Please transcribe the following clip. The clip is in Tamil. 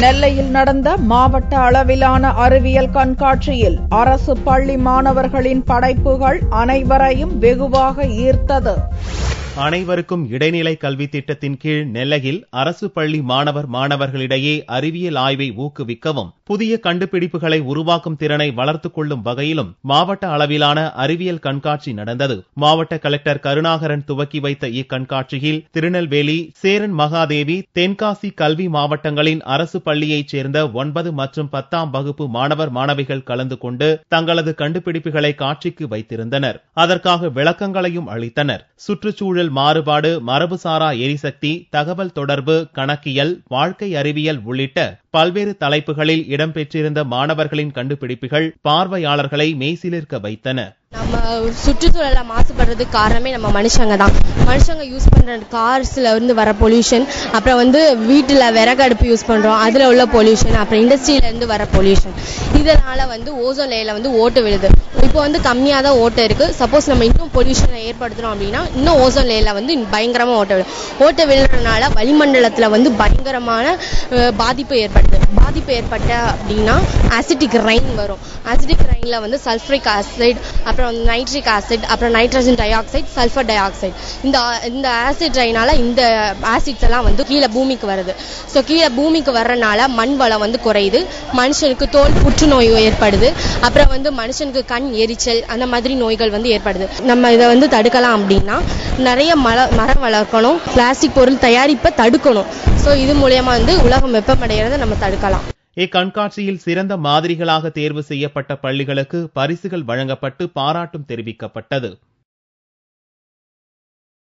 நெல்லையில் நடந்த மாவட்ட அளவிலான அறிவியல் கண்காட்சியில் அரசு பள்ளி மாணவர்களின் படைப்புகள் அனைவரையும் வெகுவாக ஈர்த்தது. அனைவருக்கும் இடைநிலை கல்வி திட்டத்தின் கீழ் நெல்லையில் அரசு பள்ளி மாணவர்களிடையே அறிவியல் ஆய்வை ஊக்குவிக்கவும் புதிய கண்டுபிடிப்புகளை உருவாக்கும் திறனை வளர்த்துக் கொள்ளும் வகையிலும் மாவட்ட அளவிலான அறிவியல் கண்காட்சி நடந்தது. மாவட்ட கலெக்டர் கருணாகரன் துவக்கி வைத்த இக்கண்காட்சியில் திருநெல்வேலி, சேரன் மகாதேவி, தென்காசி கல்வி மாவட்டங்களின் அரசு பள்ளியைச் சேர்ந்த 9 மற்றும் 10ஆம் வகுப்பு மாணவிகள் கலந்து கொண்டு தங்களது கண்டுபிடிப்புகளை காட்சிக்கு வைத்திருந்தனர். அதற்காக விளக்கங்களையும் அளித்தனர். சுற்றுச்சூழல் மாறுபாடு, மரபுசாரா எரிசக்தி, தகவல் தொடர்பு, கணக்கியல், வாழ்க்கை அறிவியல் உள்ளிட்ட பல்வேறு தலைப்புகளில் இடம்பெற்றிருந்த மாணவர்களின் கண்டுபிடிப்புகள் பார்வையாளர்களை மெய்சிலிர்க்க வைத்தன. நம்ம சுற்றுச்சூழல மாசுபடுறதுக்கு காரணமே நம்ம மனுஷங்க தான். மனுஷங்க யூஸ் பண்ற கார்ஸ்ல இருந்து வர பொல்யூஷன், அப்புறம் வீட்டுல விறகு அடுப்பு யூஸ் பண்றோம், அதுல உள்ள பொல்யூஷன், அப்புறம் இண்டஸ்ட்ரியில இருந்து வர பொல்யூஷன், இதனால ஓசோன் லேயர்ல ஓட்டை விழுது. இப்போ கம்மியா தான் ஓட்டை இருக்கு. சப்போஸ் நம்ம இன்னும் பொல்யூஷனை ஏற்படுத்துறோம் அப்படின்னா இன்னும் ஓசோன் லேயர்ல பயங்கரமா ஓட்டை விழும். ஓட்டை விழுறதுனால வளிமண்டலத்துல பயங்கரமான பாதிப்பு ஏற்பட்ட அப்படின்னா ஆசிட்டிக் ரெயின் வரும். ஆசிட்டிக் ரெயின்ல சல்ஃபரிக் ஆசிட், அப்புறம் நைட்ரிக் ஆசிட், அப்புறம் nitrogen di oxide, sulphur di oxide, இந்த ஆசிட் ரெயினால இந்த ஆசிட்ஸ் எல்லாம் கீழே பூமிக்கு வருது. ஸோ கீழே பூமிக்கு வர்றதுனால மண் வளம் குறையுது. மனுஷனுக்கு தோல் புற்றுநோய் ஏற்படுது. அப்புறம் மனுஷனுக்கு கண் எரிச்சல், அந்த மாதிரி நோய்கள் ஏற்படுது. நம்ம இதை தடுக்கலாம் அப்படின்னா நிறைய மரம் வளர்க்கணும், பிளாஸ்டிக் பொருள் தயாரிப்பை தடுக்கணும். ஸோ இது மூலமா உலகம் வெப்பமடைகிறத நம்ம தடுக்கலாம். இக்கண்காட்சியில் சிறந்த மாதிரிகளாக தேர்வு செய்யப்பட்ட பள்ளிகளுக்கு பரிசுகள் வழங்கப்பட்டு பாராட்டும் தெரிவிக்கப்பட்டது.